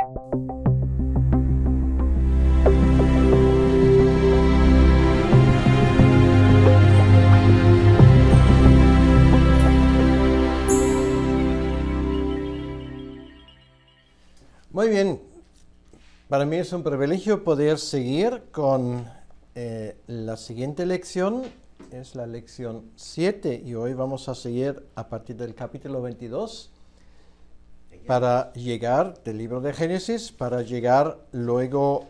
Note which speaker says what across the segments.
Speaker 1: Muy bien, para mí es un privilegio poder seguir con la siguiente lección, es la lección 7 y hoy vamos a seguir a partir del capítulo 22 para llegar del libro de Génesis, para llegar luego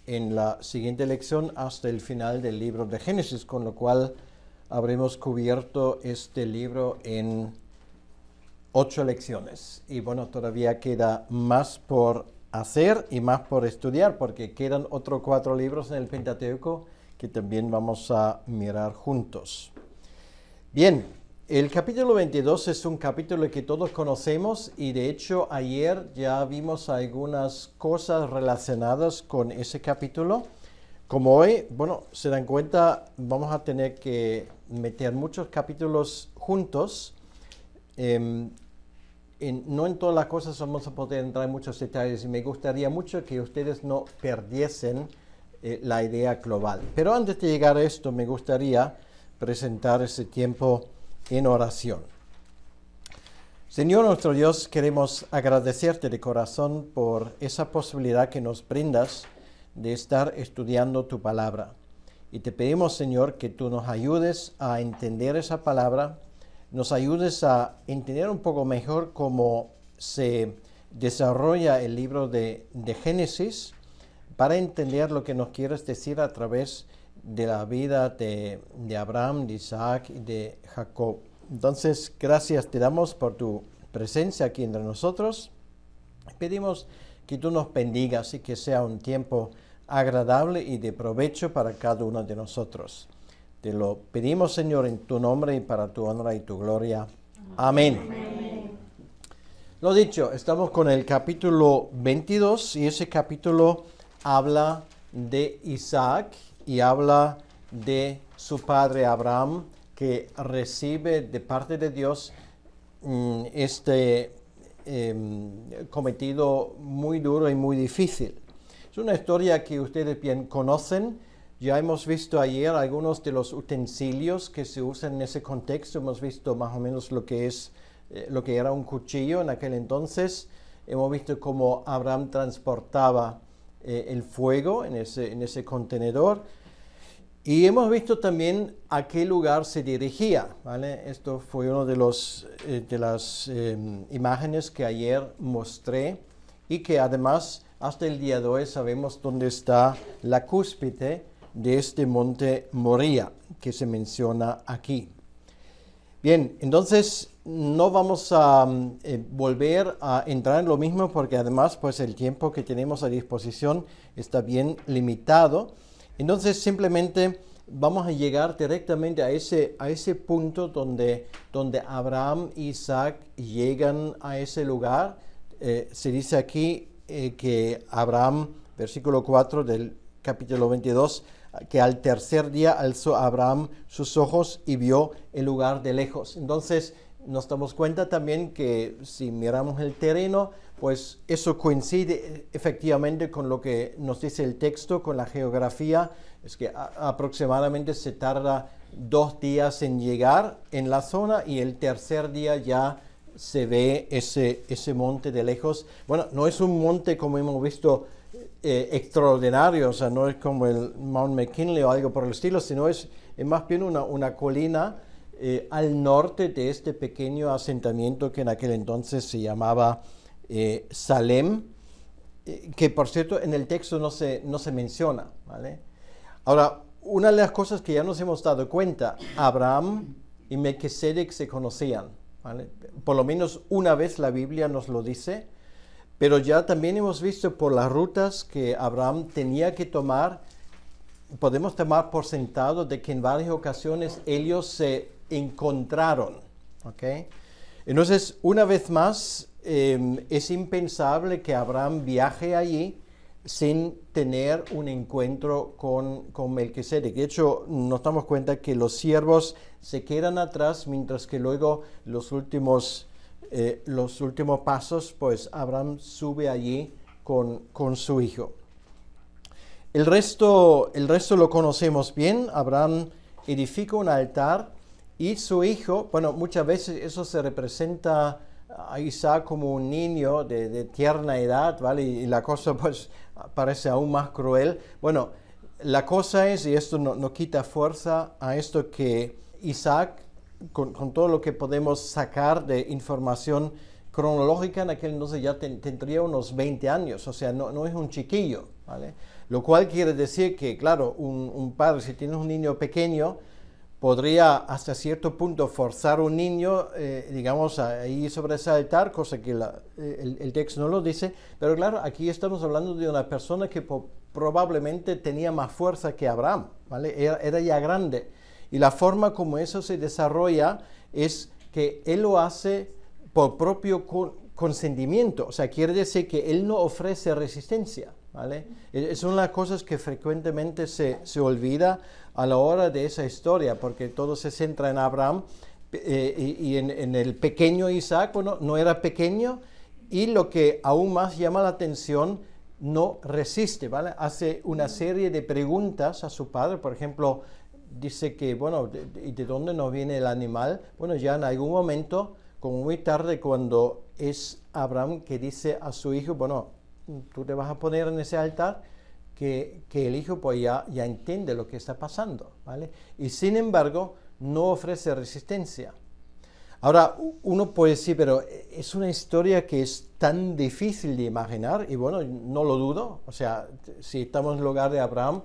Speaker 1: en la siguiente lección hasta el final del libro de Génesis, con lo cual habremos cubierto este libro en 8 lecciones. Y bueno, todavía queda más por hacer y más por estudiar, porque quedan otros 4 libros en el Pentateuco que también vamos a mirar juntos. Bien, el capítulo 22 es un capítulo que todos conocemos y de hecho ayer ya vimos algunas cosas relacionadas con ese capítulo. Como hoy, bueno, se dan cuenta, vamos a tener que meter muchos capítulos juntos. No en todas las cosas vamos a poder entrar en muchos detalles y me gustaría mucho que ustedes no perdiesen la idea global. Pero antes de llegar a esto, me gustaría presentar ese tiempo en oración. Señor nuestro Dios, queremos agradecerte de corazón por esa posibilidad que nos brindas de estar estudiando tu palabra. Y te pedimos, Señor, que tú nos ayudes a entender esa palabra, nos ayudes a entender un poco mejor cómo se desarrolla el libro de Génesis para entender lo que nos quieres decir a través de la vida de Abraham, de Isaac y de Jacob. Entonces, gracias te damos por tu presencia aquí entre nosotros. Pedimos que tú nos bendigas y que sea un tiempo agradable y de provecho para cada uno de nosotros. Te lo pedimos, Señor, en tu nombre y para tu honra y tu gloria. Amén. Amén. Lo dicho, estamos con el capítulo 22 y ese capítulo habla de Isaac y habla de su padre Abraham, que recibe de parte de Dios este cometido muy duro y muy difícil. Es una historia que ustedes bien conocen. Ya hemos visto ayer algunos de los utensilios que se usan en ese contexto. Hemos visto más o menos lo que era un cuchillo en aquel entonces. Hemos visto cómo Abraham transportaba el fuego en ese contenedor. Y hemos visto también a qué lugar se dirigía, ¿vale? Esto fue uno de las imágenes que ayer mostré y que además hasta el día de hoy sabemos dónde está la cúspide de este monte Moría que se menciona aquí. Bien, entonces no vamos a volver a entrar en lo mismo porque además pues el tiempo que tenemos a disposición está bien limitado. Entonces simplemente vamos a llegar directamente a ese punto donde Abraham e Isaac llegan a ese lugar. Se dice aquí que Abraham, versículo 4 del capítulo 22, que al tercer día alzó Abraham sus ojos y vio el lugar de lejos. Entonces nos damos cuenta también que si miramos el terreno, pues eso coincide efectivamente con lo que nos dice el texto, con la geografía. Es que aproximadamente se tarda 2 días en llegar en la zona y el tercer día ya se ve ese monte de lejos. Bueno, no es un monte como hemos visto extraordinario, o sea, no es como el Mount McKinley o algo por el estilo, sino es más bien una colina al norte de este pequeño asentamiento que en aquel entonces se llamaba Salem, que por cierto en el texto no se menciona, ¿vale? Ahora, una de las cosas que ya nos hemos dado cuenta, Abraham y Melquisedec se conocían, ¿vale? Por lo menos una vez la Biblia nos lo dice, pero ya también hemos visto por las rutas que Abraham tenía que tomar, podemos tomar por sentado de que en varias ocasiones ellos se encontraron, ¿ok? Entonces, una vez más, es impensable que Abraham viaje allí sin tener un encuentro con Melquisedec. De hecho, nos damos cuenta que los siervos se quedan atrás, mientras que luego los últimos pasos, pues Abraham sube allí con su hijo. El resto lo conocemos bien. Abraham edifica un altar y su hijo, bueno, muchas veces eso se representa a Isaac como un niño de tierna edad, ¿vale? Y la cosa pues parece aún más cruel. Bueno, la cosa es, y esto no quita fuerza a esto, que Isaac, con todo lo que podemos sacar de información cronológica, en aquel entonces ya tendría unos 20 años, o sea, no es un chiquillo, ¿vale? Lo cual quiere decir que, claro, un padre, si tiene un niño pequeño, podría hasta cierto punto forzar a un niño, digamos, ahí sobre ese altar, cosa que el texto no lo dice, pero claro, aquí estamos hablando de una persona que probablemente tenía más fuerza que Abraham, ¿vale? Era ya grande. Y la forma como eso se desarrolla es que él lo hace por propio consentimiento, o sea, quiere decir que él no ofrece resistencia, ¿vale? Es una de las cosas que frecuentemente se olvida a la hora de esa historia, porque todo se centra en Abraham y en el pequeño Isaac. Bueno, no era pequeño, y lo que aún más llama la atención, no resiste, ¿vale? Hace una serie de preguntas a su padre. Por ejemplo, dice que, bueno, ¿de dónde nos viene el animal? Bueno, ya en algún momento, como muy tarde, cuando es Abraham que dice a su hijo, bueno, tú te vas a poner en ese altar, que el hijo pues ya entiende lo que está pasando, ¿vale? Y sin embargo, no ofrece resistencia. Ahora, uno puede decir, pero es una historia que es tan difícil de imaginar, y bueno, no lo dudo. O sea, si estamos en el lugar de Abraham,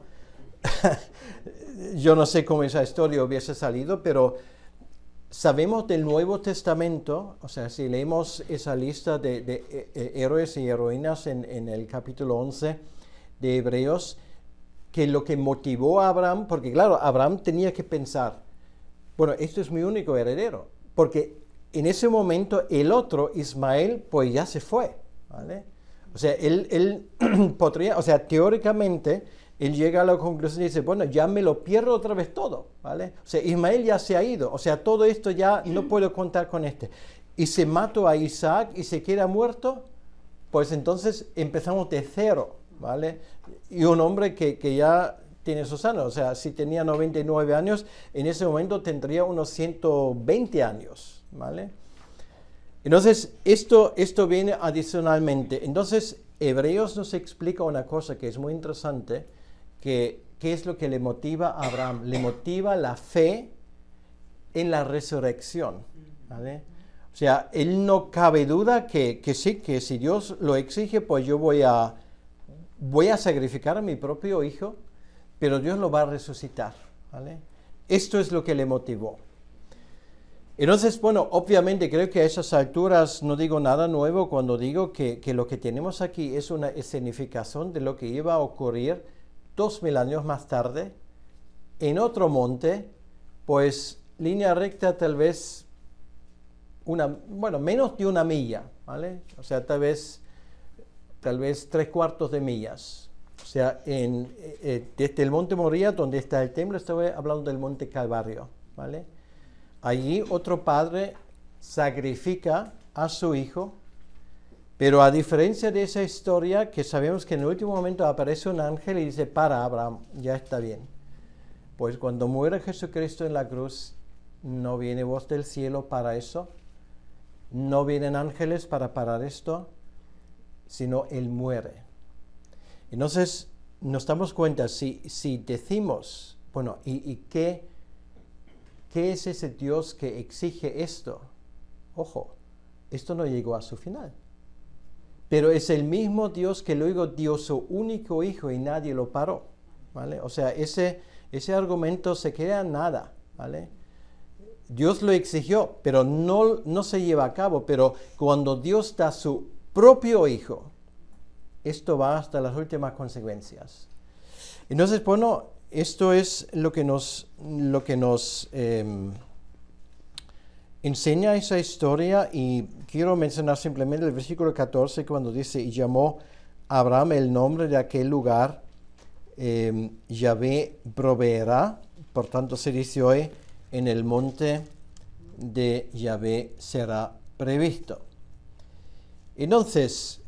Speaker 1: yo no sé cómo esa historia hubiese salido, pero sabemos del Nuevo Testamento, o sea, si leemos esa lista de héroes y heroínas en el capítulo 11 de Hebreos, que lo que motivó a Abraham, porque claro, Abraham tenía que pensar, bueno, este es mi único heredero, porque en ese momento el otro, Ismael, pues ya se fue, ¿vale? O sea, él podría, o sea, teóricamente, él llega a la conclusión y dice, bueno, ya me lo pierdo otra vez todo, ¿vale? O sea, Ismael ya se ha ido, o sea, todo esto ya no puedo contar con este. Y se mató a Isaac y se queda muerto, pues entonces empezamos de cero, ¿vale? Y un hombre que ya tiene sus años, o sea, si tenía 99 años, en ese momento tendría unos 120 años, ¿vale? Entonces, esto viene adicionalmente. Entonces, Hebreos nos explica una cosa que es muy interesante, que ¿qué es lo que le motiva a Abraham? Le motiva la fe en la resurrección, ¿vale? O sea, él no cabe duda que sí, que si Dios lo exige, pues yo voy a sacrificar a mi propio hijo, pero Dios lo va a resucitar, ¿vale? Esto es lo que le motivó. Entonces, bueno, obviamente creo que a esas alturas no digo nada nuevo cuando digo que lo que tenemos aquí es una escenificación de lo que iba a ocurrir 2000 años más tarde, en otro monte, pues línea recta tal vez menos de una milla, ¿vale? O sea, tal vez 3/4 de millas. O sea, desde el monte Moría, donde está el templo, estoy hablando del monte Calvario, ¿vale? Allí otro padre sacrifica a su hijo, pero a diferencia de esa historia, que sabemos que en el último momento aparece un ángel y dice, para Abraham, ya está bien. Pues cuando muere Jesucristo en la cruz, no viene voz del cielo para eso, no vienen ángeles para parar esto, sino Él muere. Entonces nos damos cuenta, si decimos, bueno, ¿y qué es ese Dios que exige esto? Ojo, esto no llegó a su final. Pero es el mismo Dios que luego dio su único hijo y nadie lo paró, ¿vale? O sea, ese argumento se queda en nada, ¿vale? Dios lo exigió, pero no se lleva a cabo. Pero cuando Dios da su propio hijo, esto va hasta las últimas consecuencias. Entonces, bueno, esto es lo que nos enseña esa historia, y quiero mencionar simplemente el versículo 14 cuando dice, y llamó a Abraham el nombre de aquel lugar, Yahvé proveerá. Por tanto se dice hoy, en el monte de Yahvé será previsto. Entonces,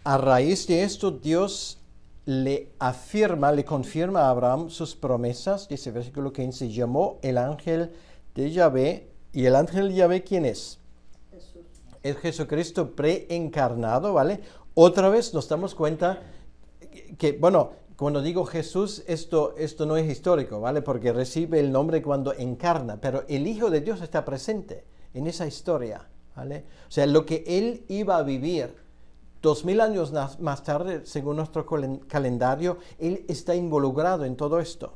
Speaker 1: a raíz de esto, Dios le confirma a Abraham sus promesas. Dice versículo 15, llamó el ángel de Yahvé. ¿Y el ángel de Yahvé quién es?
Speaker 2: Jesús.
Speaker 1: Es Jesucristo preencarnado, ¿vale? Otra vez nos damos cuenta que, bueno, cuando digo Jesús, esto no es histórico, ¿vale? Porque recibe el nombre cuando encarna, pero el Hijo de Dios está presente en esa historia, ¿vale? O sea, lo que Él iba a vivir 2000 años más tarde, según nuestro calendario, Él está involucrado en todo esto.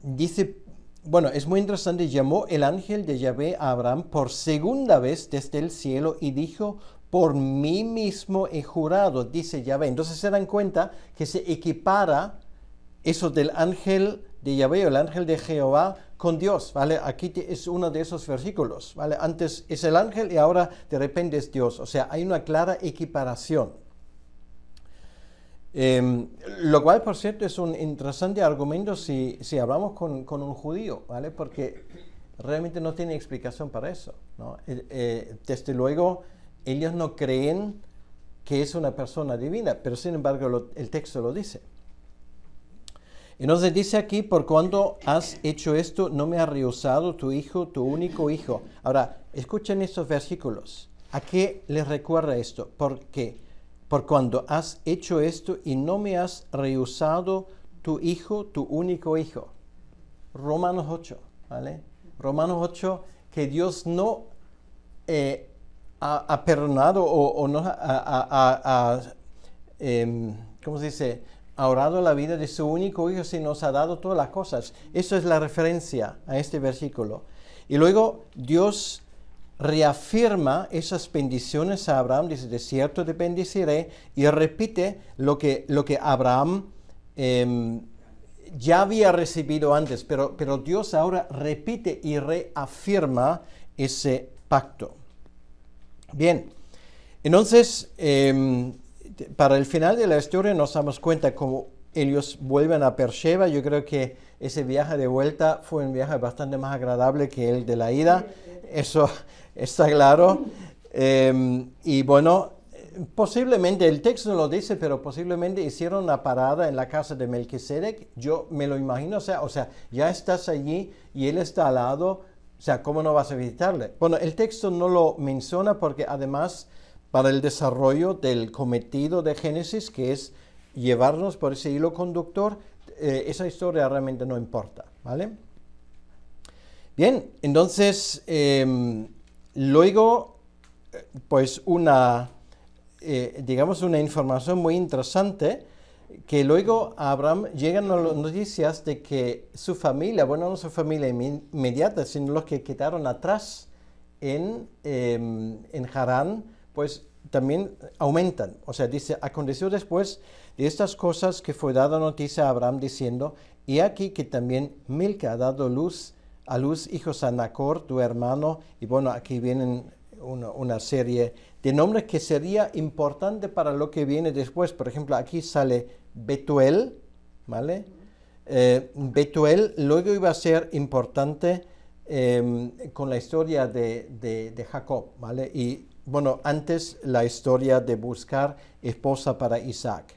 Speaker 1: Dice, bueno, es muy interesante, llamó el ángel de Yahvé a Abraham por segunda vez desde el cielo y dijo, por mí mismo he jurado, dice Yahvé. Entonces se dan cuenta que se equipara eso del ángel de Yahvé o el ángel de Jehová con Dios, ¿vale? Aquí es uno de esos versículos, ¿vale? Antes es el ángel y ahora de repente es Dios. O sea, hay una clara equiparación. Lo cual, por cierto, es un interesante argumento si hablamos con un judío, ¿vale? Porque realmente no tiene explicación para eso, ¿no? Desde luego, ellos no creen que es una persona divina, pero sin embargo el texto lo dice. Entonces dice aquí, por cuanto has hecho esto, no me has rehusado tu hijo, tu único hijo. Ahora, escuchen estos versículos. ¿A qué les recuerda esto? Porque por cuando has hecho esto y no me has rehusado tu hijo, tu único hijo. Romanos 8, ¿vale? Romanos 8, que Dios no ha perdonado o no ¿cómo se dice? Ha orado la vida de su único hijo, si nos ha dado todas las cosas. Eso es la referencia a este versículo. Y luego Dios reafirma esas bendiciones a Abraham, dice, de cierto te bendeciré, y repite lo que Abraham ya había recibido antes, pero Dios ahora repite y reafirma ese pacto. Bien, entonces, para el final de la historia nos damos cuenta cómo ellos vuelven a Beersheba. Yo creo que ese viaje de vuelta fue un viaje bastante más agradable que el de la ida. Eso está claro. Y bueno, posiblemente, el texto no lo dice, pero posiblemente hicieron una parada en la casa de Melquisedec. Yo me lo imagino, o sea, ya estás allí y él está al lado. O sea, ¿cómo no vas a visitarle? Bueno, el texto no lo menciona porque además, para el desarrollo del cometido de Génesis, que es llevarnos por ese hilo conductor, esa historia realmente no importa, ¿vale? Bien, entonces, luego, pues digamos una información muy interesante, que luego a Abraham llegan las noticias de que su familia, bueno, no su familia inmediata, sino los que quedaron atrás en Harán, pues también aumentan. O sea, dice, aconteció después de estas cosas que fue dada noticia a Abraham diciendo, y aquí que también Milca ha dado a luz hijos a Nacor, tu hermano, y bueno, aquí vienen una serie de nombres que sería importante para lo que viene después. Por ejemplo, aquí sale Betuel, ¿vale? Betuel luego iba a ser importante con la historia de Jacob, ¿vale? Y bueno, antes la historia de buscar esposa para Isaac.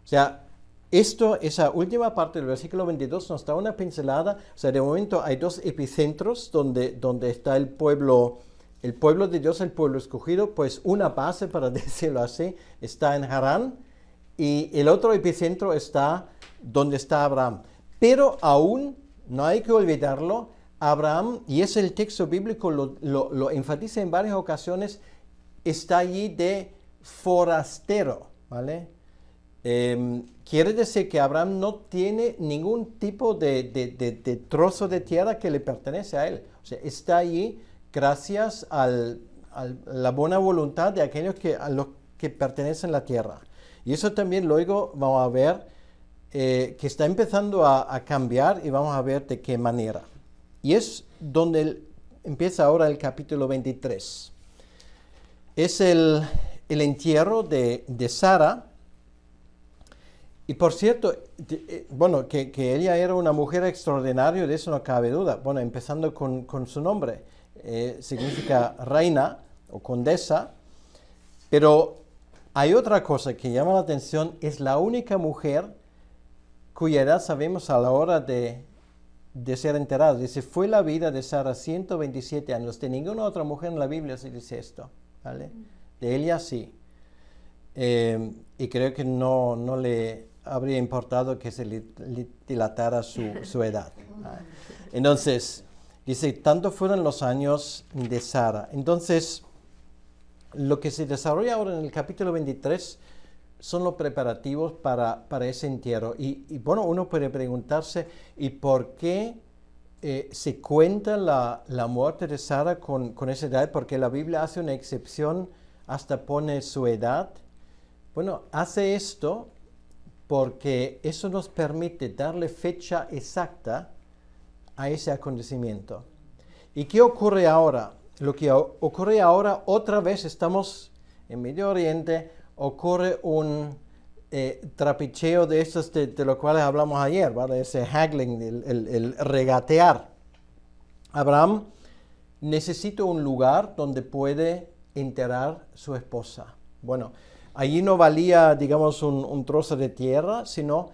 Speaker 1: O sea, esa última parte del versículo 22 nos da una pincelada. O sea, de momento hay dos epicentros donde está el pueblo de Dios, el pueblo escogido, pues una base, para decirlo así, está en Harán, y el otro epicentro está donde está Abraham. Pero aún, no hay que olvidarlo, Abraham, y es el texto bíblico, lo enfatiza en varias ocasiones, está allí de forastero, ¿vale? Quiere decir que Abraham no tiene ningún tipo de trozo de tierra que le pertenece a él. O sea, está allí gracias a la buena voluntad de aquellos a los que pertenecen a la tierra. Y eso también luego vamos a ver que está empezando a cambiar, y vamos a ver de qué manera. Y es donde empieza ahora el capítulo 23. Es el entierro de Sara. Y por cierto, bueno, que ella era una mujer extraordinaria, de eso no cabe duda. Bueno, empezando con su nombre. Significa reina o condesa, pero hay otra cosa que llama la atención, es la única mujer cuya edad sabemos a la hora de ser enterrada. Dice, fue la vida de Sara 127 años. De ninguna otra mujer en la Biblia se dice esto, ¿vale? De ella sí. Y creo que no le habría importado que se le dilatara su edad. Entonces, dice, tanto fueron los años de Sara. Entonces, lo que se desarrolla ahora en el capítulo 23 son los preparativos para ese entierro. Y bueno, uno puede preguntarse, ¿y por qué se cuenta la muerte de Sara con esa edad? Porque la Biblia hace una excepción, hasta pone su edad. Bueno, hace esto porque eso nos permite darle fecha exacta a ese acontecimiento. ¿Y qué ocurre ahora? Lo que ocurre ahora, otra vez estamos en Medio Oriente, ocurre un trapicheo de estos de los cuales hablamos ayer, ¿vale? Ese haggling, el regatear. Abraham necesita un lugar donde puede enterrar su esposa. Bueno, allí no valía, digamos, un trozo de tierra, sino,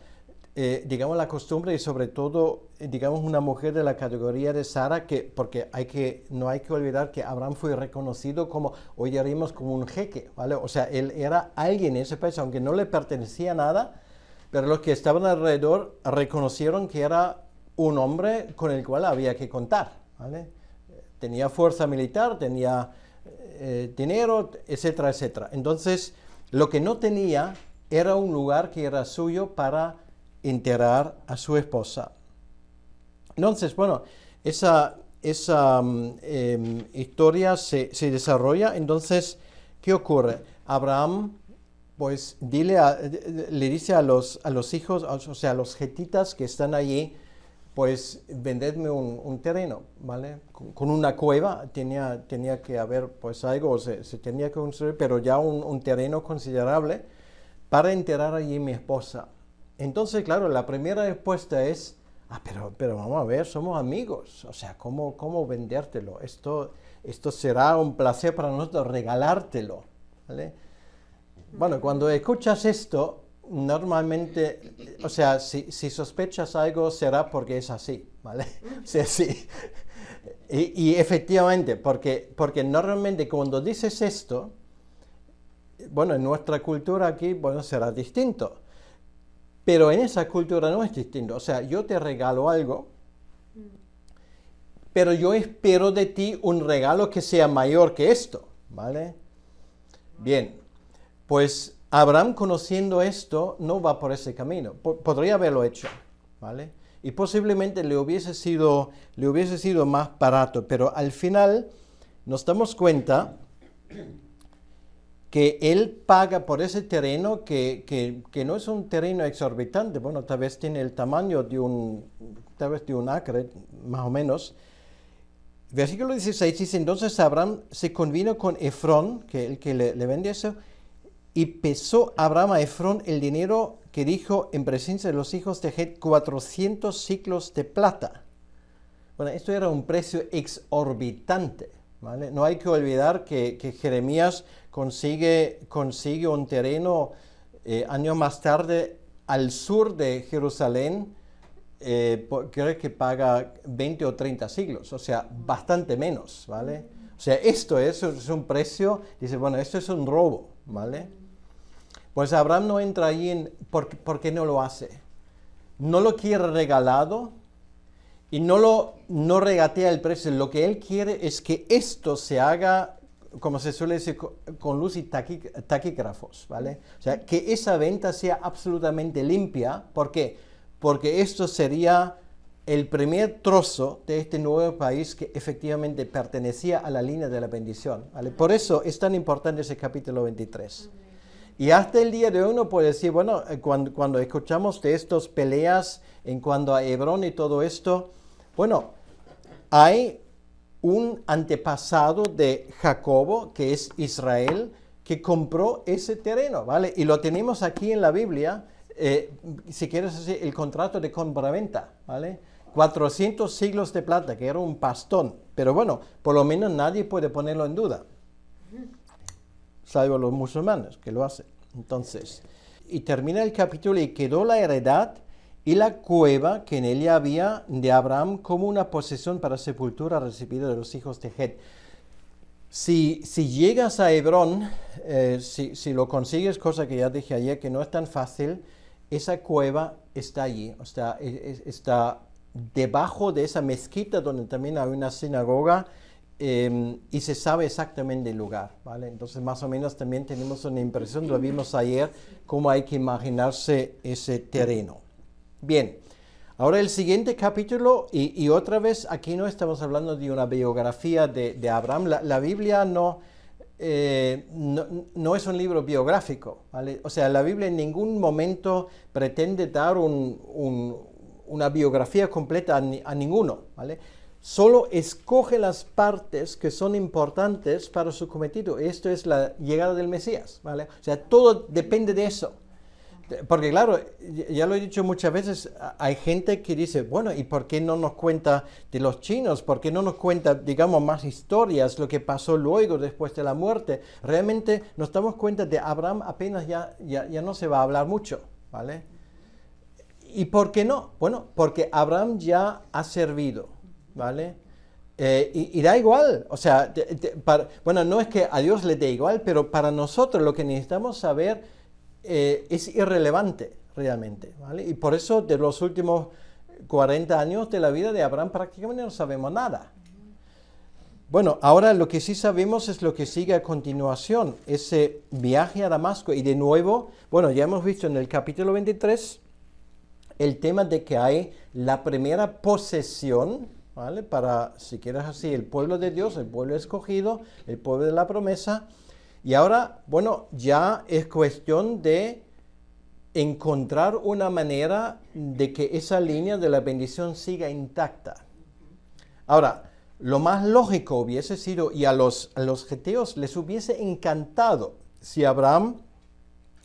Speaker 1: digamos, la costumbre y sobre todo, digamos, una mujer de la categoría de Sara, porque no hay que olvidar que Abraham fue reconocido como, hoy diríamos, como un jeque, ¿vale? O sea, él era alguien en ese país, aunque no le pertenecía nada, pero los que estaban alrededor reconocieron que era un hombre con el cual había que contar, ¿vale? Tenía fuerza militar, tenía dinero, etcétera, etcétera. Entonces, lo que no tenía era un lugar que era suyo para enterrar a su esposa. Entonces, bueno, esa historia se desarrolla. Entonces, ¿qué ocurre? Abraham, pues, le dice a los hijos, o sea, a los getitas que están allí, pues, vendedme un terreno, ¿vale? Con una cueva, tenía que haber, pues, algo, se tenía que construir, pero ya un terreno considerable para enterrar allí mi esposa. Entonces, claro, la primera respuesta es, pero vamos a ver, somos amigos, o sea, ¿cómo vendértelo? Esto será un placer para nosotros regalártelo, ¿vale? Bueno, cuando escuchas esto, normalmente, o sea, si sospechas algo será porque es así, ¿vale? O sea, sí. Y efectivamente, porque normalmente cuando dices esto, bueno, en nuestra cultura aquí, bueno, será distinto. Pero en esa cultura no es distinto. O sea, yo te regalo algo, pero yo espero de ti un regalo que sea mayor que esto, ¿vale? Bien, pues Abraham, conociendo esto, no va por ese camino. Podría haberlo hecho, ¿vale? Y posiblemente le hubiese sido más barato, pero al final nos damos cuenta que él paga por ese terreno que no es un terreno exorbitante. Bueno, tal vez tiene el tamaño de un acre, más o menos. Versículo 16 dice, entonces Abraham se convino con Efrón, que el que le vende eso, y pesó Abraham a Efrón el dinero que dijo en presencia de los hijos de Het, 400 siclos de plata. Bueno, esto era un precio exorbitante, ¿vale? No hay que olvidar que Jeremías consigue un terreno años más tarde al sur de Jerusalén, creo que paga 20 o 30 siglos, o sea, bastante menos, ¿vale? O sea, esto es un precio, dice, bueno, esto es un robo, ¿vale? Pues Abraham no entra ahí en ¿por qué no lo hace? No lo quiere regalado y no regatea el precio. Lo que él quiere es que esto se haga, como se suele decir, con luz y taquígrafos, ¿vale? O sea, que esa venta sea absolutamente limpia. ¿Por qué? Porque esto sería el primer trozo de este nuevo país que efectivamente pertenecía a la línea de la bendición, ¿vale? Por eso es tan importante ese capítulo 23. Y hasta el día de hoy uno puede decir, bueno, cuando escuchamos de estas peleas en cuanto a Hebrón y todo esto, bueno, hay un antepasado de Jacobo, que es Israel, que compró ese terreno, ¿vale? Y lo tenemos aquí en la Biblia, si quieres decir, el contrato de compra-venta, ¿vale? 400 siglos de plata, que era un pastón. Pero bueno, por lo menos nadie puede ponerlo en duda. salvo los musulmanes que lo hacen. Entonces, y termina el capítulo: y quedó la heredad y la cueva que en ella había de Abraham como una posesión para sepultura recibida de los hijos de Het. Si llegas a Hebrón, si lo consigues, cosa que ya dije ayer que no es tan fácil, esa cueva está allí, o sea, está debajo de esa mezquita donde también hay una sinagoga, y se sabe exactamente el lugar, ¿vale? Entonces más o menos también tenemos una impresión, lo vimos ayer, cómo hay que imaginarse ese terreno. Bien, ahora el siguiente capítulo, y otra vez aquí no estamos hablando de una biografía de Abraham. La Biblia no es un libro biográfico, ¿vale? O sea, la Biblia en ningún momento pretende dar una biografía completa a ninguno, ¿vale? Solo escoge las partes que son importantes para su cometido. Esto es la llegada del Mesías, ¿vale? O sea, todo depende de eso. Porque claro, ya lo he dicho muchas veces, hay gente que dice, bueno, ¿y por qué no nos cuenta de los chinos? ¿Por qué no nos cuenta, digamos, más historias, lo que pasó luego, después de la muerte? Realmente nos damos cuenta de Abraham apenas ya no se va a hablar mucho, ¿vale? ¿Y por qué no? Bueno, porque Abraham ya ha servido, ¿vale? Y da igual, o sea, bueno, no es que a Dios le dé igual, pero para nosotros lo que necesitamos saber es irrelevante realmente, ¿vale? Y por eso de los últimos 40 años de la vida de Abraham prácticamente no sabemos nada. Bueno, ahora lo que sí sabemos es lo que sigue a continuación, ese viaje a Damasco. Y de nuevo, bueno, ya hemos visto en el capítulo 23 el tema de que hay la primera posesión, ¿vale? Para, si quieres así, el pueblo de Dios, el pueblo escogido, el pueblo de la promesa. Y ahora, bueno, ya es cuestión de encontrar una manera de que esa línea de la bendición siga intacta. Ahora, lo más lógico hubiese sido, y a los geteos les hubiese encantado, si Abraham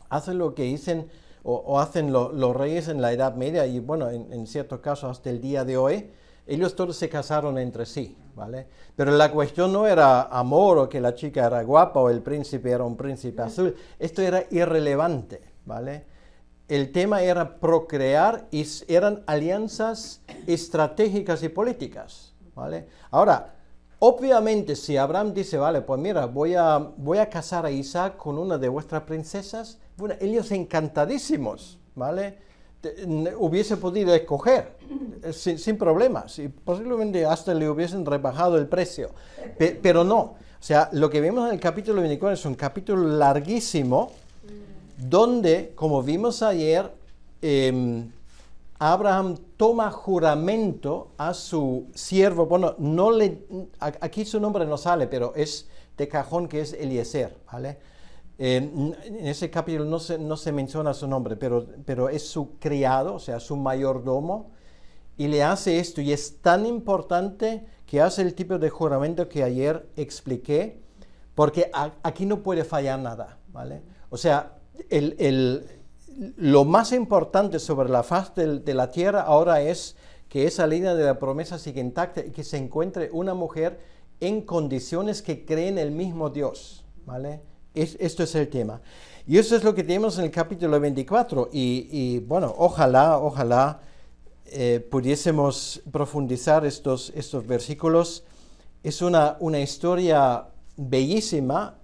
Speaker 1: hace lo que dicen o hacen los reyes en la Edad Media, y bueno, en ciertos casos hasta el día de hoy, ellos todos se casaron entre sí, ¿vale? Pero la cuestión no era amor o que la chica era guapa o el príncipe era un príncipe azul. Esto era irrelevante, ¿vale? El tema era procrear y eran alianzas estratégicas y políticas, ¿vale? Ahora, obviamente si Abraham dice, vale, pues mira, voy a casar a Isaac con una de vuestras princesas, bueno, ellos encantadísimos, ¿vale? Hubiese podido escoger sin problemas y posiblemente hasta le hubiesen rebajado el precio, pero no. O sea, lo que vemos en el capítulo 24 es un capítulo larguísimo donde, como vimos ayer, Abraham toma juramento a su siervo. Bueno, aquí su nombre no sale, pero es de cajón que es Eliezer, ¿vale? En ese capítulo no se menciona su nombre, pero es su criado, o sea, su mayordomo, y le hace esto, y es tan importante que hace el tipo de juramento que ayer expliqué, porque aquí no puede fallar nada, ¿vale? O sea, lo más importante sobre la faz de la tierra ahora es que esa línea de la promesa siga intacta y que se encuentre una mujer en condiciones que creen el mismo Dios, ¿vale? Esto es el tema. Y eso es lo que tenemos en el capítulo 24. Y bueno, ojalá pudiésemos profundizar estos versículos. Es una historia bellísima.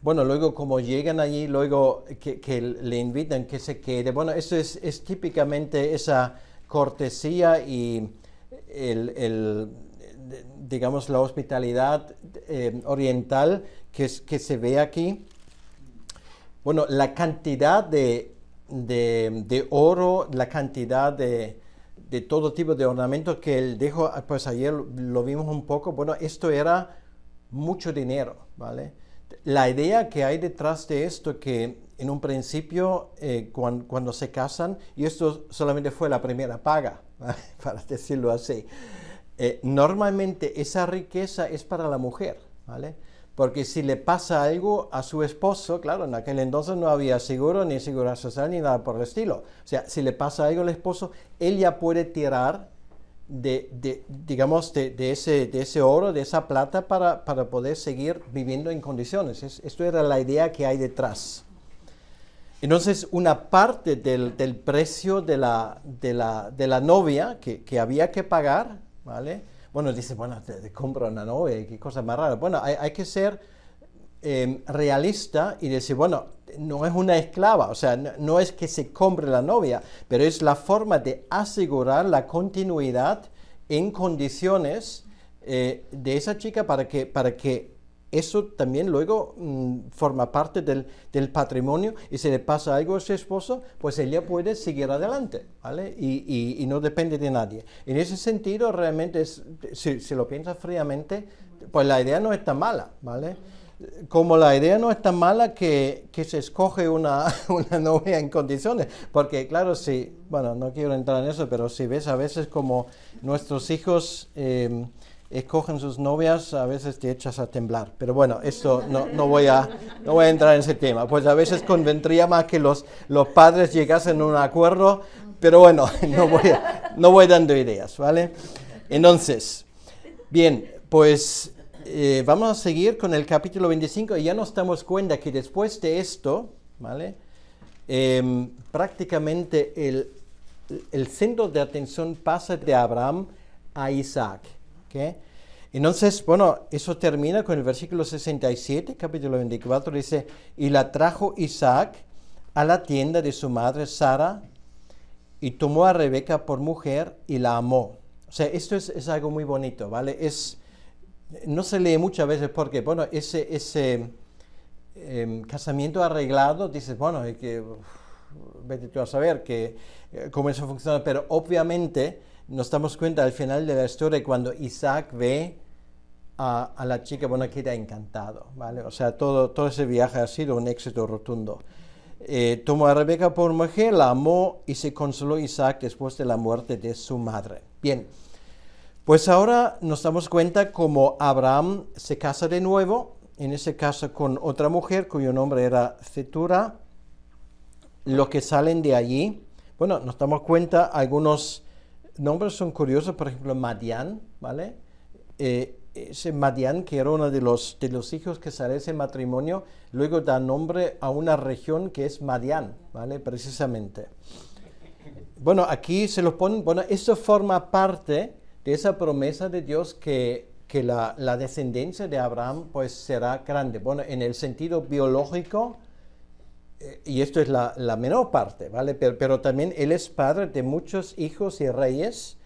Speaker 1: Bueno, luego como llegan allí, luego que le invitan que se quede. Bueno, eso es típicamente esa cortesía y digamos, la hospitalidad oriental que se ve aquí. Bueno, la cantidad de oro, la cantidad de todo tipo de ornamentos que él dejó, pues ayer lo vimos un poco. Bueno, esto era mucho dinero, ¿vale? La idea que hay detrás de esto, que en un principio, cuando se casan, y esto solamente fue la primera paga, ¿vale? Para decirlo así, normalmente esa riqueza es para la mujer, ¿vale? Porque si le pasa algo a su esposo, claro, en aquel entonces no había seguro, ni seguridad social, ni nada por el estilo. O sea, si le pasa algo al esposo, él ya puede tirar digamos, de ese oro, de esa plata para poder seguir viviendo en condiciones. Esto era la idea que hay detrás. Entonces, una parte del precio de la novia que había que pagar, ¿vale? Bueno, dice, bueno, te compro una novia, qué cosa más rara. Bueno, hay que ser realista y decir, bueno, no es una esclava, o sea, no es que se compre la novia, pero es la forma de asegurar la continuidad en condiciones de esa chica para que eso también luego forma parte del patrimonio, y si le pasa algo a su esposo, pues ella puede seguir adelante, ¿vale? Y no depende de nadie. En ese sentido, realmente, si lo piensas fríamente, pues la idea no es tan mala, ¿vale? Como la idea no es tan mala que se escoge una novia en condiciones, porque claro, bueno, no quiero entrar en eso, pero si ves a veces como nuestros hijos escogen sus novias, a veces te echas a temblar. Pero bueno, esto no voy a entrar en ese tema. Pues a veces convendría más que los padres llegasen a un acuerdo, pero bueno, no voy dando ideas, ¿vale? Entonces, bien, pues vamos a seguir con el capítulo 25 y ya nos damos cuenta que después de esto, ¿vale? Prácticamente el centro de atención pasa de Abraham a Isaac. ¿Okay? Entonces, bueno, eso termina con el versículo 67, capítulo 24, dice, y la trajo Isaac a la tienda de su madre Sara, y tomó a Rebeca por mujer y la amó. O sea, esto es algo muy bonito, ¿vale? No se lee muchas veces porque, bueno, ese casamiento arreglado, dices, bueno, vete tú a saber cómo eso funciona, pero obviamente nos damos cuenta al final de la historia cuando Isaac ve a la chica, bueno, queda encantado, ¿vale? O sea, todo ese viaje ha sido un éxito rotundo. Tomó a Rebeca por mujer, la amó y se consoló Isaac después de la muerte de su madre. Bien, pues ahora nos damos cuenta como Abraham se casa de nuevo, en ese caso con otra mujer cuyo nombre era Cetura. Los que salen de allí, bueno, nos damos cuenta, algunos nombres son curiosos, por ejemplo, Madián, ¿vale? Ese Madián, que era uno de los hijos que sale de ese matrimonio, luego da nombre a una región que es Madián, ¿vale? Precisamente. Bueno, aquí se lo ponen, bueno, eso forma parte de esa promesa de Dios que la descendencia de Abraham pues será grande. Bueno, en el sentido biológico, y esto es la menor parte, ¿vale? Pero también él es padre de muchos hijos y reyes,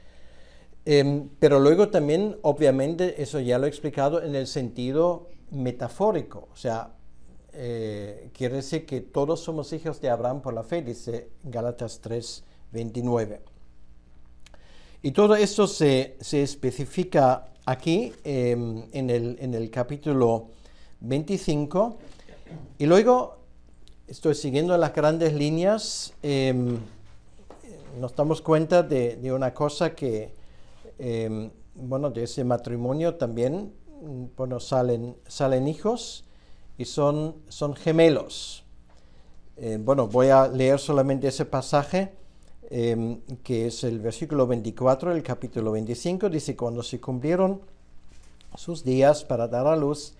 Speaker 1: pero luego también, obviamente, eso ya lo he explicado en el sentido metafórico, o sea, quiere decir que todos somos hijos de Abraham por la fe, dice Gálatas 3:29. Y todo esto se especifica aquí en el capítulo 25, y luego estoy siguiendo las grandes líneas. Nos damos cuenta de una cosa que, bueno, de ese matrimonio también, bueno, salen hijos y son gemelos. Bueno, voy a leer solamente ese pasaje, que es el versículo 24 del capítulo 25. Dice, cuando se cumplieron sus días para dar a luz,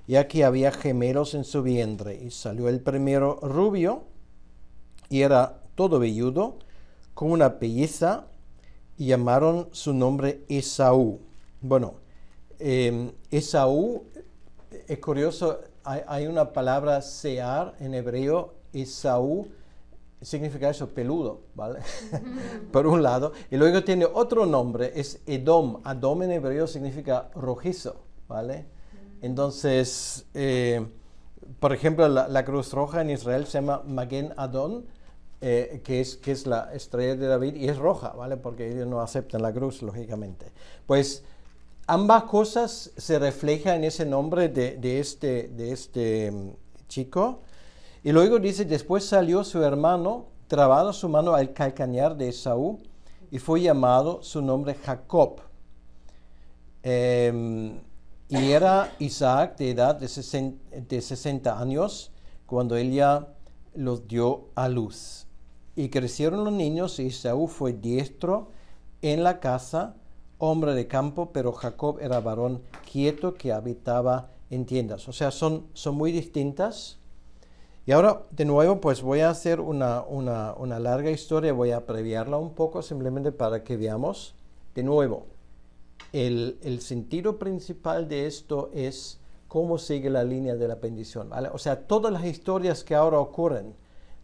Speaker 1: y aquí había gemelos en su vientre, y salió el primero rubio, y era todo velludo, con una pelliza, y llamaron su nombre Esaú. Bueno, Esaú, es curioso, hay una palabra sear en hebreo, Esaú, significa eso, peludo, ¿vale? Por un lado, y luego tiene otro nombre, es Edom. Edom en hebreo significa rojizo, ¿vale? Entonces, por ejemplo, la Cruz Roja en Israel se llama Maguen Adon, que es la estrella de David, y es roja, ¿vale? Porque ellos no aceptan la cruz, lógicamente. Pues ambas cosas se reflejan en ese nombre de este chico. Y luego dice, después salió su hermano, trabado su mano al calcañar de Esaú, y fue llamado su nombre Jacob. Y era Isaac de edad de 60 años cuando ella los dio a luz. Y crecieron los niños, y Esaú fue diestro en la casa, hombre de campo, pero Jacob era varón quieto que habitaba en tiendas. O sea, son muy distintas. Y ahora, de nuevo, pues voy a hacer una larga historia, voy a abreviarla un poco simplemente para que veamos. De nuevo, el sentido principal de esto es cómo sigue la línea de la bendición, ¿vale? O sea, todas las historias que ahora ocurren,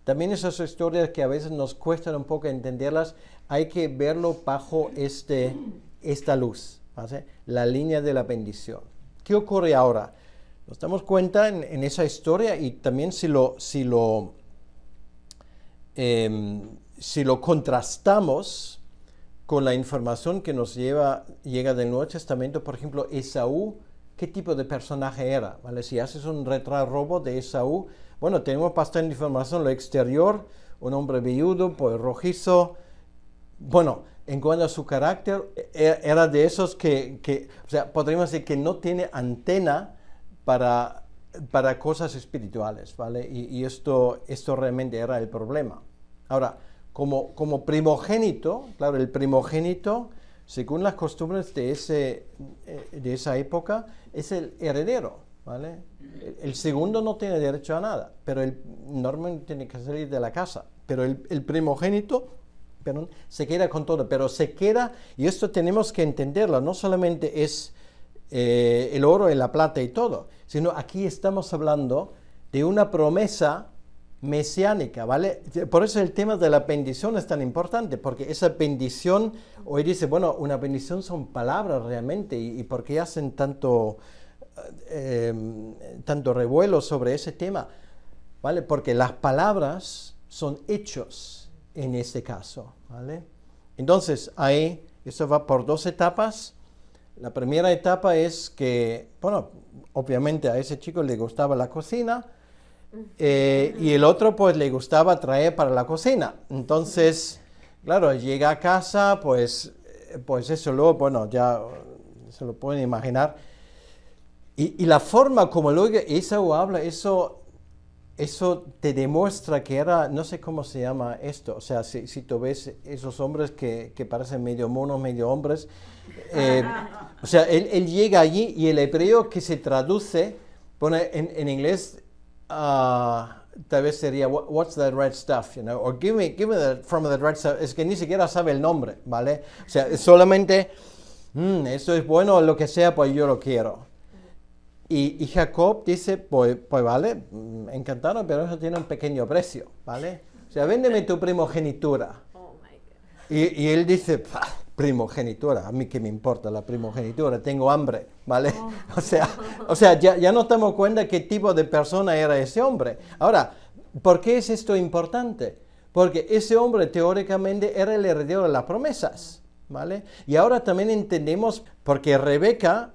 Speaker 1: también esas historias que a veces nos cuestan un poco entenderlas, hay que verlo bajo esta luz, ¿vale? La línea de la bendición. ¿Qué ocurre ahora? Nos damos cuenta en esa historia y también si lo contrastamos con la información que nos llega del Nuevo Testamento, por ejemplo, Esaú, ¿qué tipo de personaje era? ¿Vale? Si haces un retrarrobo de Esaú, bueno, tenemos bastante información, lo exterior, un hombre viudo, pues rojizo. Bueno, en cuanto a su carácter, era de esos que o sea, podríamos decir que no tiene antena para cosas espirituales, ¿vale? Y esto realmente era el problema. Ahora, como primogénito, claro, el primogénito, según las costumbres de esa época, es el heredero, ¿vale? El segundo no tiene derecho a nada, pero normalmente tiene que salir de la casa, pero el primogénito, se queda con todo, pero se queda, y esto tenemos que entenderlo, no solamente es el oro y la plata y todo, sino aquí estamos hablando de una promesa mesiánica, ¿vale? Por eso el tema de la bendición es tan importante, porque esa bendición, hoy dice, bueno, una bendición son palabras realmente, y ¿por qué hacen tanto revuelo sobre ese tema? ¿Vale? Porque las palabras son hechos en este caso, ¿vale? Entonces, eso va por dos etapas. La primera etapa es que, bueno, obviamente a ese chico le gustaba la cocina, y el otro pues le gustaba traer para la cocina. Entonces, claro, llega a casa, pues eso luego, bueno, ya se lo pueden imaginar. Y la forma como luego Esaú habla, eso te demuestra que era, no sé cómo se llama esto, o sea, si tú ves esos hombres que parecen medio monos, medio hombres, o sea, él llega allí y el hebreo que se traduce, pone en inglés, tal vez sería, what's that red stuff, you know, or give me from that red stuff, es que ni siquiera sabe el nombre, ¿vale? O sea, es solamente, eso es bueno, lo que sea, pues yo lo quiero. Y Jacob dice, pues vale, encantado, pero eso tiene un pequeño precio, ¿vale? O sea, véndeme tu primogenitura. Oh my God. Y él dice, primogenitura, a mí qué me importa la primogenitura, tengo hambre, ¿vale? Oh. O sea, ya nos damos cuenta qué tipo de persona era ese hombre. Ahora, ¿por qué es esto importante? Porque ese hombre teóricamente era el heredero de las promesas, ¿vale? Y ahora también entendemos, porque Rebeca,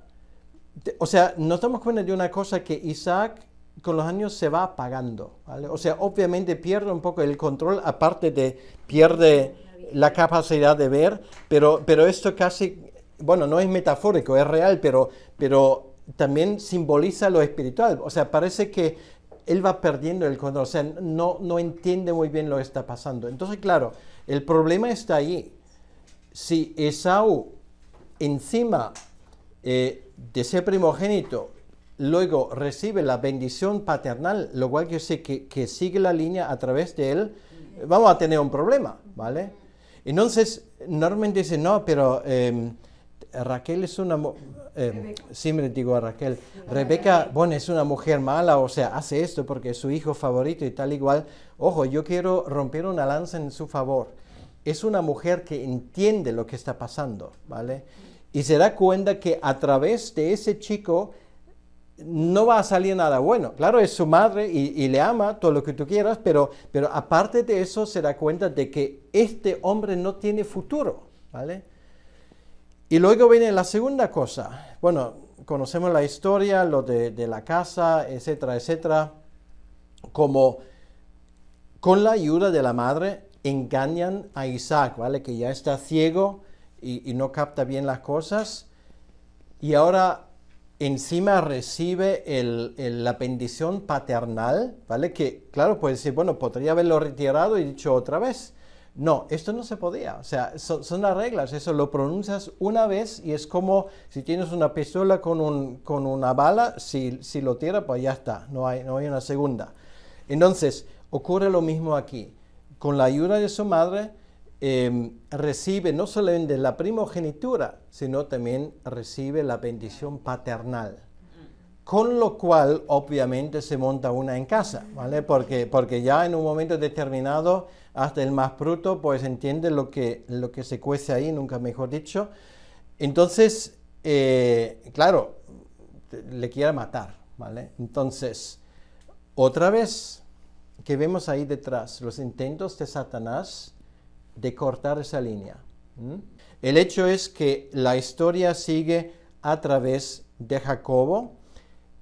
Speaker 1: o sea, nos damos cuenta de una cosa, que Isaac con los años se va apagando, ¿vale? O sea, obviamente pierde un poco el control, aparte de pierde la capacidad de ver, pero esto casi, bueno, no es metafórico, es real, pero también simboliza lo espiritual. O sea, parece que él va perdiendo el control, o sea, no entiende muy bien lo que está pasando. Entonces, claro, el problema está ahí. Si Esaú encima de ser primogénito, luego recibe la bendición paternal, lo cual quiere decir que sigue la línea a través de él, vamos a tener un problema, ¿vale? Entonces, normalmente dicen, no, pero Raquel es una siempre digo a Raquel, Rebeca, bueno, es una mujer mala, o sea, hace esto porque es su hijo favorito y tal igual. Ojo, yo quiero romper una lanza en su favor. Es una mujer que entiende lo que está pasando, ¿vale? Y se da cuenta que a través de ese chico no va a salir nada bueno. Claro, es su madre y le ama, todo lo que tú quieras, pero aparte de eso se da cuenta de que este hombre no tiene futuro, ¿vale? Y luego viene la segunda cosa. Bueno, conocemos la historia, lo de la casa, etcétera, etcétera. Como con la ayuda de la madre engañan a Isaac, ¿vale? Que ya está ciego y no capta bien las cosas. Y ahora encima recibe la bendición paternal, ¿vale? Que, claro, puede decir, bueno, podría haberlo retirado y dicho otra vez. No, esto no se podía. O sea, son las reglas. Eso lo pronuncias una vez y es como si tienes una pistola con una bala, si lo tira, pues ya está. No hay una segunda. Entonces, ocurre lo mismo aquí. Con la ayuda de su madre, recibe no solamente la primogenitura, sino también recibe la bendición paternal. Con lo cual, obviamente, se monta una en casa, ¿vale? Porque ya en un momento determinado, hasta el más bruto, pues entiende lo que se cuece ahí, nunca mejor dicho. Entonces, claro, le quiere matar, ¿vale? Entonces, otra vez, que vemos ahí detrás, los intentos de Satanás de cortar esa línea. El hecho es que la historia sigue a través de Jacobo.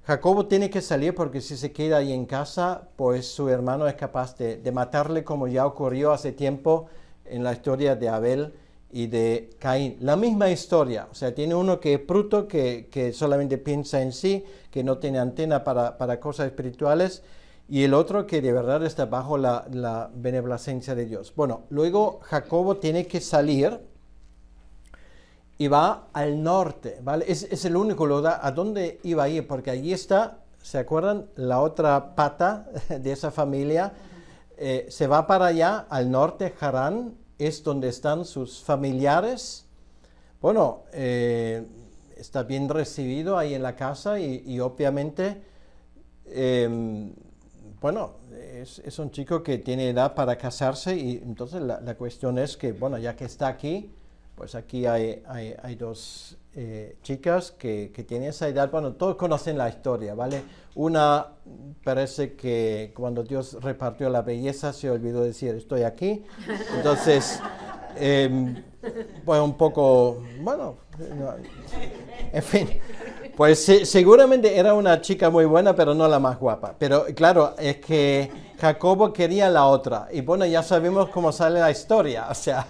Speaker 1: Jacobo tiene que salir porque si se queda ahí en casa, pues su hermano es capaz de matarle, como ya ocurrió hace tiempo en la historia de Abel y de Caín. La misma historia, o sea, tiene uno que es bruto, que solamente piensa en sí, que no tiene antena para cosas espirituales, y el otro que de verdad está bajo la benevolencia de Dios. Bueno, luego Jacobo tiene que salir y va al norte, ¿vale? Es el único lugar a donde iba a ir, porque allí está, ¿se acuerdan? La otra pata de esa familia. Se va para allá, al norte, Harán, es donde están sus familiares. Bueno, está bien recibido ahí en la casa y obviamente, bueno, es un chico que tiene edad para casarse y entonces la cuestión es que, bueno, ya que está aquí, pues aquí hay dos chicas que tienen esa edad. Bueno, todos conocen la historia, ¿vale? Una parece que cuando Dios repartió la belleza se olvidó decir estoy aquí. Entonces, pues un poco, bueno, no, en fin. Pues seguramente era una chica muy buena, pero no la más guapa. Pero claro, es que Jacobo quería la otra. Y bueno, ya sabemos cómo sale la historia. O sea,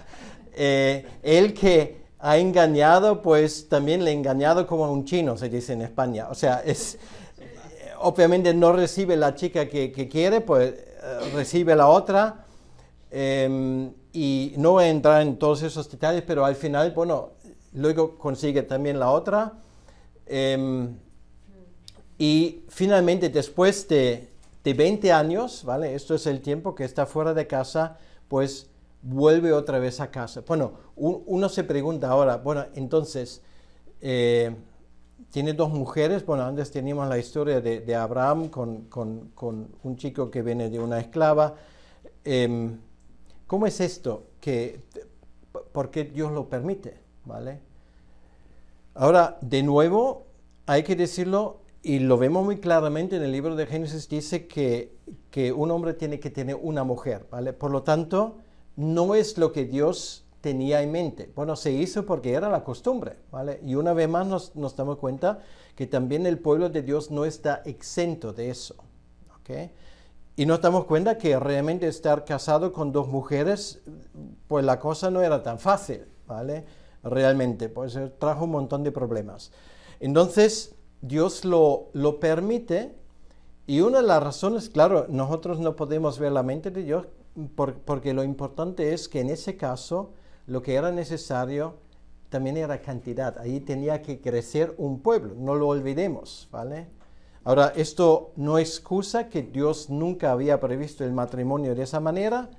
Speaker 1: él que ha engañado, pues también le ha engañado como un chino, se dice en España. O sea, obviamente no recibe la chica que quiere, pues recibe la otra. Y no voy a entrar en todos esos detalles, pero al final, bueno, luego consigue también la otra. Y finalmente, después de 20 años, ¿vale? Esto es el tiempo que está fuera de casa, pues vuelve otra vez a casa. Bueno, uno se pregunta ahora, bueno, entonces, tiene dos mujeres. Bueno, antes teníamos la historia de Abraham con un chico que viene de una esclava. ¿Cómo es esto? ¿Por qué Dios lo permite? ¿Vale? Ahora, de nuevo, hay que decirlo, y lo vemos muy claramente en el libro de Génesis, dice que un hombre tiene que tener una mujer, ¿vale? Por lo tanto, no es lo que Dios tenía en mente. Bueno, se hizo porque era la costumbre, ¿vale? Y una vez más nos damos cuenta que también el pueblo de Dios no está exento de eso, ¿ok? Y nos damos cuenta que realmente estar casado con dos mujeres, pues la cosa no era tan fácil, ¿vale? Realmente, pues trajo un montón de problemas. Entonces, Dios lo permite, y una de las razones, claro, nosotros no podemos ver la mente de Dios, porque lo importante es que en ese caso, lo que era necesario también era cantidad. Ahí tenía que crecer un pueblo, no lo olvidemos, ¿vale? Ahora, esto no excusa que Dios nunca había previsto el matrimonio de esa manera,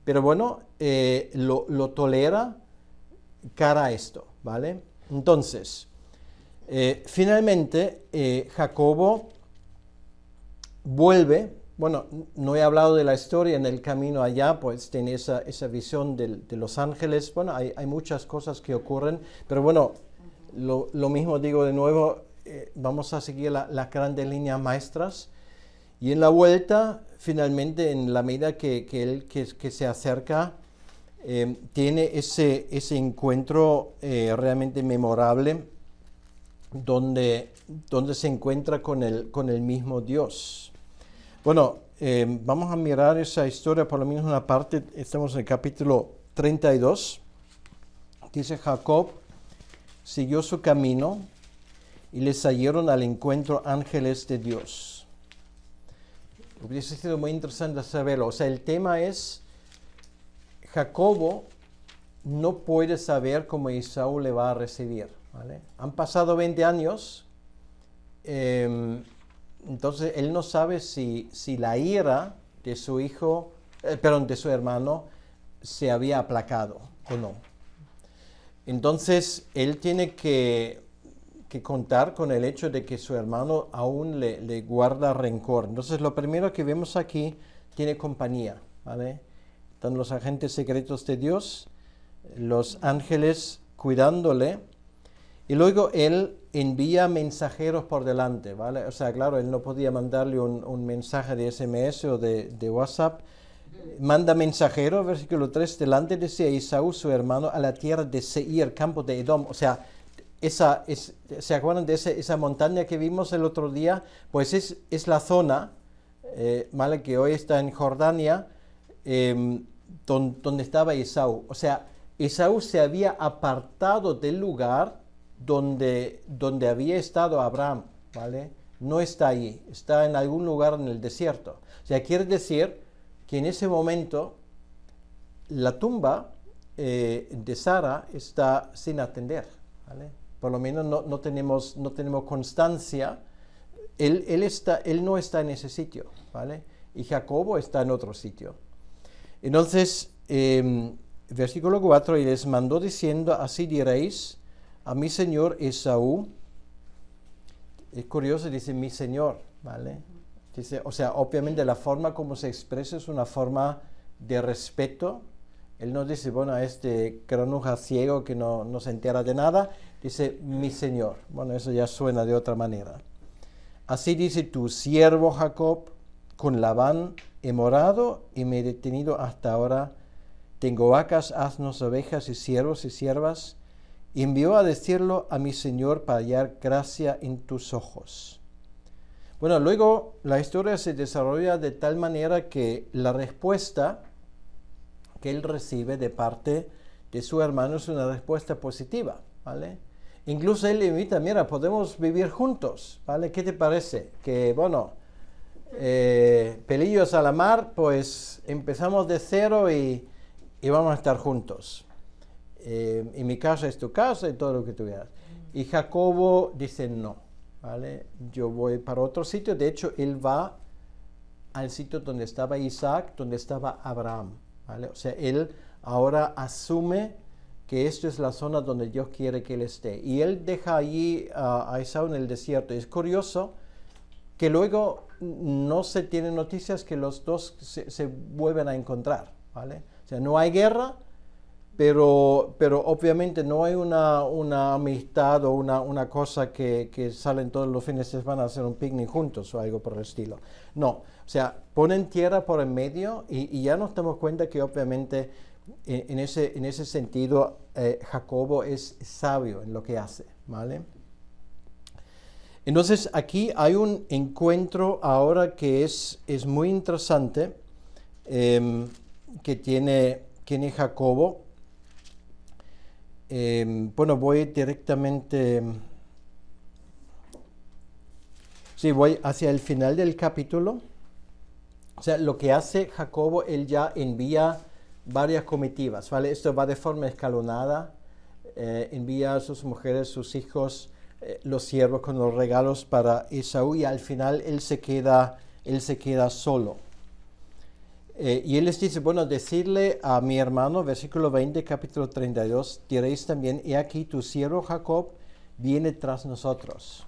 Speaker 1: pero bueno, lo tolera cara a esto, ¿vale? Entonces, finalmente, Jacobo vuelve. Bueno, no he hablado de la historia en el camino allá, pues tiene esa visión de los ángeles. Bueno, hay muchas cosas que ocurren, pero bueno, lo mismo digo de nuevo, vamos a seguir las grandes líneas maestras. Y en la vuelta, finalmente, en la medida que él se acerca, tiene ese encuentro realmente memorable, donde se encuentra con el mismo Dios. Bueno, vamos a mirar esa historia, por lo menos una parte. Estamos en el capítulo 32. Dice: Jacob siguió su camino y le salieron al encuentro ángeles de Dios. Hubiese sido muy interesante saberlo. O sea, el tema es: Jacobo no puede saber cómo Esaú le va a recibir, ¿vale? Han pasado 20 años, entonces él no sabe si la ira de su hijo, de su hermano, se había aplacado o no. Entonces él tiene que contar con el hecho de que su hermano aún le guarda rencor. Entonces lo primero que vemos aquí, tiene compañía, ¿vale? Están los agentes secretos de Dios, los ángeles cuidándole, y luego él envía mensajeros por delante, ¿vale? O sea, claro, él no podía mandarle un mensaje de SMS o de WhatsApp. Manda mensajero, versículo 3, delante de Esaú, su hermano, a la tierra de Seir, campo de Edom. O sea, ¿se acuerdan de esa montaña que vimos el otro día? Pues es la zona, ¿vale? Que hoy está en Jordania, donde estaba Esaú. O sea, Esaú se había apartado del lugar donde había estado Abraham, ¿vale? No está allí, está en algún lugar en el desierto. O sea, quiere decir que en ese momento la tumba de Sara está sin atender, ¿vale? Por lo menos no tenemos constancia. Él no está en ese sitio, ¿vale? Y Jacobo está en otro sitio. Entonces, versículo 4, y les mandó diciendo, así diréis a mi señor Esaú. Es curioso, dice mi señor, ¿vale? Dice, o sea, obviamente la forma como se expresa es una forma de respeto. Él no dice, bueno, granuja ciego que no se entera de nada. Dice, mi señor. Bueno, eso ya suena de otra manera. Así dice tu siervo Jacob, con Labán he morado y me he detenido hasta ahora. Tengo vacas, asnos, ovejas y siervos y siervas. Y envió a decirlo a mi señor para hallar gracia en tus ojos. Bueno, luego la historia se desarrolla de tal manera que la respuesta que él recibe de parte de su hermano es una respuesta positiva, ¿vale? Incluso él le invita, mira, podemos vivir juntos, ¿vale? ¿Qué te parece? Que, bueno, pelillos a la mar, pues empezamos de cero y vamos a estar juntos. En mi casa es tu casa y todo lo que tú quieras. Y Jacobo dice no, ¿vale? Yo voy para otro sitio. De hecho, él va al sitio donde estaba Isaac, donde estaba Abraham, ¿vale? O sea, él ahora asume que esto es la zona donde Dios quiere que él esté. Y él deja allí a Esaú en el desierto. Es curioso que luego no se tienen noticias que los dos se vuelven a encontrar, ¿vale? O sea, no hay guerra, pero obviamente no hay una amistad o una cosa que salen todos los fines de semana a hacer un picnic juntos o algo por el estilo. No, o sea, ponen tierra por en medio y ya nos damos cuenta que obviamente en ese sentido Jacobo es sabio en lo que hace, ¿vale? Entonces aquí hay un encuentro ahora que es muy interesante que tiene Jacobo. Bueno, voy directamente, voy hacia el final del capítulo. O sea, lo que hace Jacobo, él ya envía varias comitivas, ¿vale? Esto va de forma escalonada. Envía a sus mujeres, sus hijos, los siervos con los regalos para Esaú y al final él se queda solo. Y él les dice, bueno, decirle a mi hermano, versículo 20, capítulo 32, diréis también, he aquí tu siervo Jacob viene tras nosotros,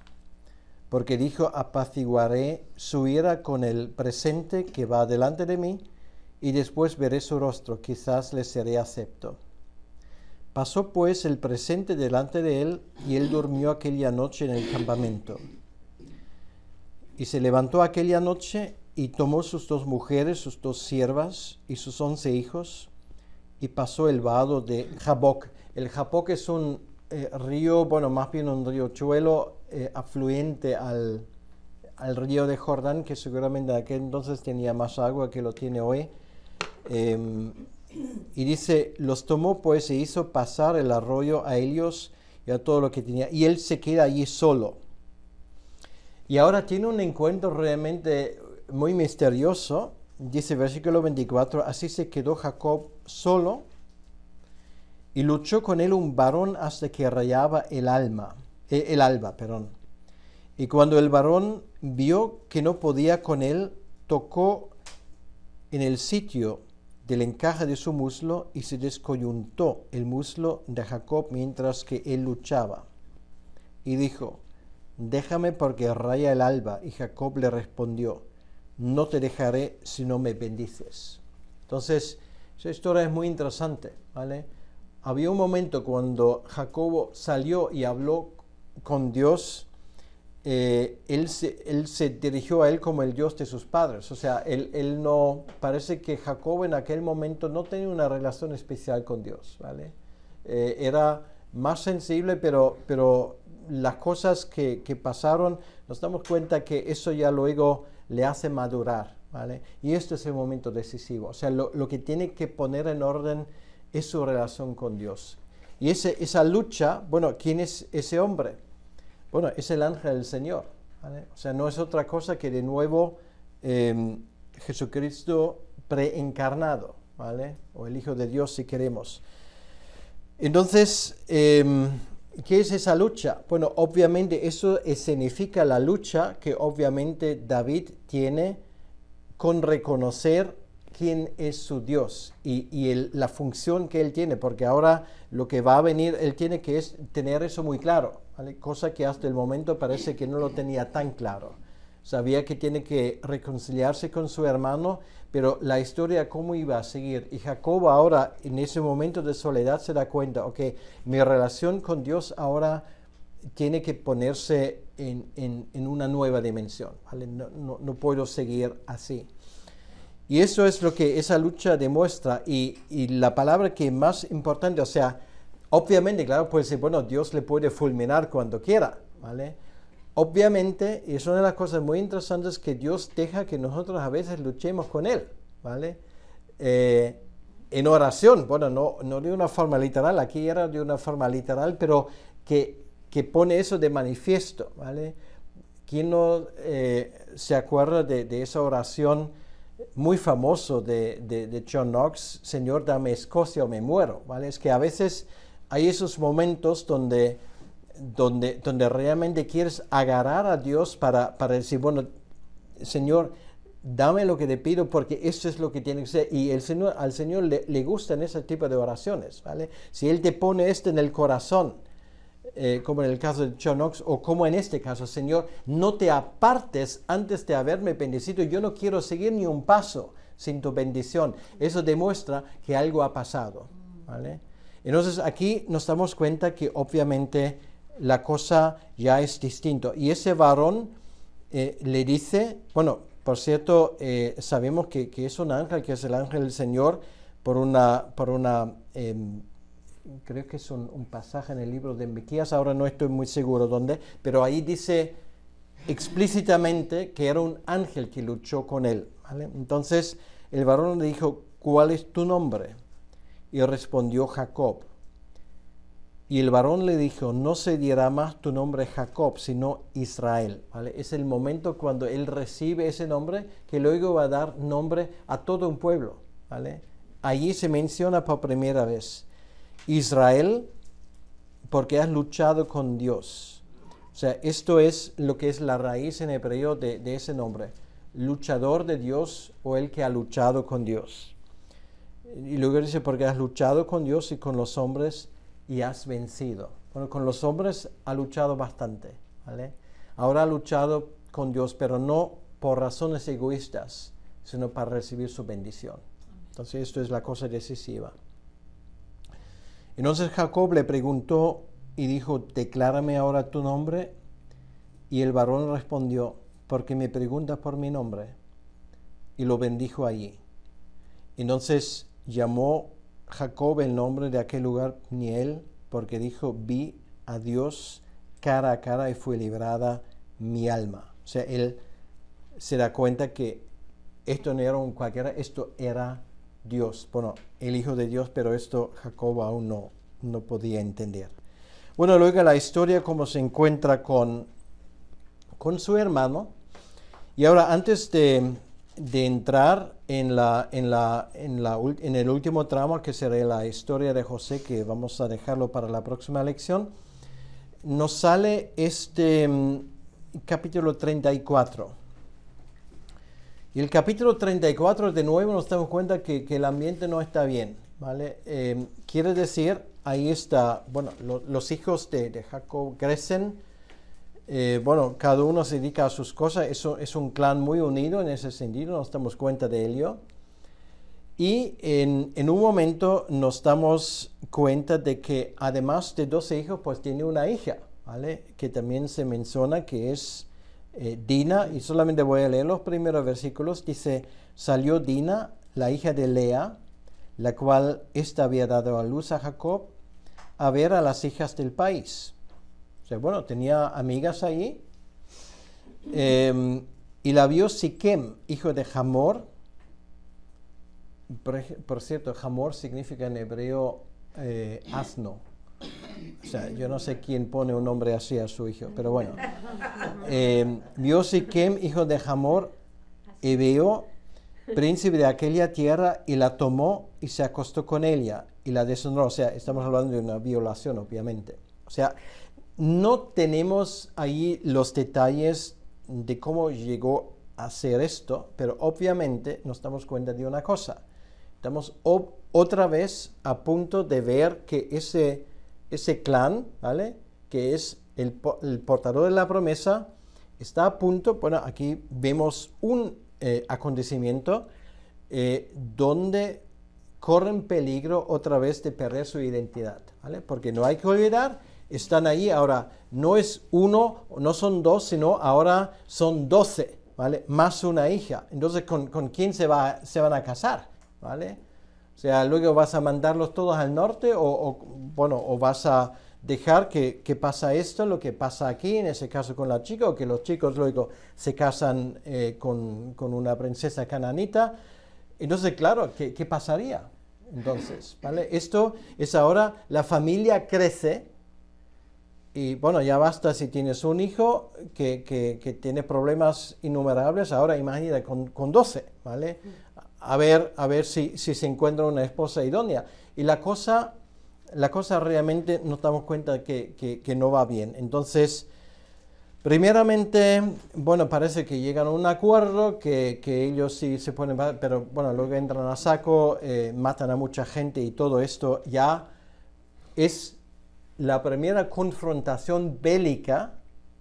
Speaker 1: porque dijo, apaciguaré su ira con el presente que va delante de mí, y después veré su rostro, quizás le seré acepto. Pasó pues el presente delante de él, y él durmió aquella noche en el campamento. Y se levantó aquella noche, y tomó sus 2 mujeres, sus 2 siervas y sus 11 hijos, y pasó el vado de Jaboc. El Jaboc es un río, bueno, más bien un riachuelo afluente al río de Jordán, que seguramente en aquel entonces tenía más agua que lo tiene hoy. Y dice, los tomó pues e hizo pasar el arroyo a ellos y a todo lo que tenía, y él se queda allí solo. Y ahora tiene un encuentro realmente muy misterioso, dice versículo 24, así se quedó Jacob solo y luchó con él un varón hasta que rayaba el alba. Y cuando el varón vio que no podía con él, tocó en el sitio del encaje de su muslo y se descoyuntó el muslo de Jacob mientras que él luchaba. Y dijo, déjame porque raya el alba. Y Jacob le respondió, no te dejaré si no me bendices. Entonces, esa historia es muy interesante, ¿vale? Había un momento cuando Jacobo salió y habló con Dios, él se dirigió a él como el Dios de sus padres. O sea, él no, parece que Jacobo en aquel momento no tenía una relación especial con Dios, ¿vale? Era más sensible, pero las cosas que pasaron, nos damos cuenta que eso ya luego le hace madurar, ¿vale? Y este es el momento decisivo. O sea, lo que tiene que poner en orden es su relación con Dios. Y esa lucha, bueno, ¿quién es ese hombre? Bueno, es el ángel del Señor, ¿vale? O sea, no es otra cosa que de nuevo Jesucristo preencarnado, ¿vale? O el Hijo de Dios si queremos. Entonces, ¿qué es esa lucha? Bueno, obviamente eso significa la lucha que obviamente David tiene con reconocer quién es su Dios y la función que él tiene, porque ahora lo que va a venir, él tiene que tener eso muy claro, ¿vale? Cosa que hasta el momento parece que no lo tenía tan claro. Sabía que tiene que reconciliarse con su hermano, pero la historia cómo iba a seguir. Y Jacob ahora, en ese momento de soledad, se da cuenta, ok, mi relación con Dios ahora tiene que ponerse en una nueva dimensión, ¿vale? No puedo seguir así. Y eso es lo que esa lucha demuestra. Y la palabra que es más importante, o sea, obviamente, claro, puede ser, bueno, Dios le puede fulminar cuando quiera, ¿vale? Obviamente, y es una de las cosas muy interesantes que Dios deja que nosotros a veces luchemos con Él, ¿vale? En oración, bueno, no de una forma literal, aquí era de una forma literal, pero que pone eso de manifiesto, ¿vale? ¿Quién no se acuerda de esa oración muy famoso de John Knox, Señor, dame Escocia o me muero, ¿vale? Es que a veces hay esos momentos donde realmente quieres agarrar a Dios para decir, bueno, Señor, dame lo que te pido porque eso es lo que tiene que ser. Y al Señor le gustan ese tipo de oraciones, ¿vale? Si Él te pone esto en el corazón, como en el caso de John Knox, o como en este caso, Señor, no te apartes antes de haberme bendecido, yo no quiero seguir ni un paso sin tu bendición. Eso demuestra que algo ha pasado, ¿vale? Entonces aquí nos damos cuenta que obviamente la cosa ya es distinta. Y ese varón le dice, bueno, por cierto, sabemos que es un ángel, que es el ángel del Señor, creo que es un pasaje en el libro de Miqueas, ahora no estoy muy seguro dónde, pero ahí dice explícitamente que era un ángel que luchó con él, ¿vale? Entonces el varón le dijo, ¿cuál es tu nombre? Y respondió Jacob. Y el varón le dijo, no se dirá más tu nombre Jacob, sino Israel, ¿vale? Es el momento cuando él recibe ese nombre que luego va a dar nombre a todo un pueblo, ¿vale? Allí se menciona por primera vez Israel, porque has luchado con Dios. O sea, esto es lo que es la raíz en hebreo de ese nombre. Luchador de Dios o el que ha luchado con Dios. Y luego dice, porque has luchado con Dios y con los hombres y has vencido. Bueno, con los hombres ha luchado bastante, ¿vale? Ahora ha luchado con Dios, pero no por razones egoístas, sino para recibir su bendición. Entonces, esto es la cosa decisiva. Entonces Jacob le preguntó y dijo, declárame ahora tu nombre. Y el varón respondió, porque me preguntas por mi nombre. Y lo bendijo allí. Entonces llamó Jacob el nombre de aquel lugar Peniel, porque dijo, vi a Dios cara a cara y fue librada mi alma. O sea, él se da cuenta que esto no era un cualquiera, esto era Dios. Bueno, el Hijo de Dios, pero esto Jacob aún no podía entender. Bueno, luego la historia como se encuentra con su hermano. Y ahora, antes de de entrar en el último tramo, que será la historia de José, que vamos a dejarlo para la próxima lección, nos sale capítulo 34. Y el capítulo 34, de nuevo, nos damos cuenta que el ambiente no está bien, ¿vale? Quiere decir, ahí está, bueno, los hijos de Jacob crecen, cada uno se dedica a sus cosas, eso es un clan muy unido en ese sentido, nos damos cuenta de ello. Y en un momento nos damos cuenta de que además de 12 hijos, pues tiene una hija, ¿vale? Que también se menciona que es Dina, y solamente voy a leer los primeros versículos. Dice: salió Dina, la hija de Lea, la cual ésta había dado a luz a Jacob, a ver a las hijas del país. O sea, bueno, tenía amigas allí. Y la vio Siquem, hijo de Hamor. Por cierto, Hamor significa en hebreo asno. O sea, yo no sé quién pone un nombre así a su hijo, pero bueno. Vio Siquem, hijo de Hamor, Ebeo, príncipe de aquella tierra, y la tomó y se acostó con ella y la deshonró. O sea, estamos hablando de una violación, obviamente. O sea, no tenemos ahí los detalles de cómo llegó a hacer esto, pero obviamente nos damos cuenta de una cosa. Estamos otra vez a punto de ver que ese clan, ¿vale?, que es el portador de la promesa, está a punto. Bueno, aquí vemos un acontecimiento donde corren peligro otra vez de perder su identidad, ¿vale? Porque no hay que olvidar, están ahí ahora, no es uno, no son dos, sino ahora son 12, ¿vale? Más una hija. Entonces, ¿con quién se van a casar? ¿Vale? O sea, luego vas a mandarlos todos al norte o vas a dejar que pasa esto, lo que pasa aquí, en ese caso con la chica, o que los chicos luego se casan con una princesa cananita. Entonces, claro, ¿qué pasaría? Entonces, ¿vale? Esto es ahora, la familia crece y, bueno, ya basta si tienes un hijo que tiene problemas innumerables, ahora imagínate con 12, ¿vale? A ver si se encuentra una esposa idónea. Y la cosa realmente nos damos cuenta que no va bien. Entonces, primeramente, bueno, parece que llegan a un acuerdo, que ellos sí se ponen, pero bueno, luego entran a saco, matan a mucha gente, y todo esto ya es la primera confrontación bélica,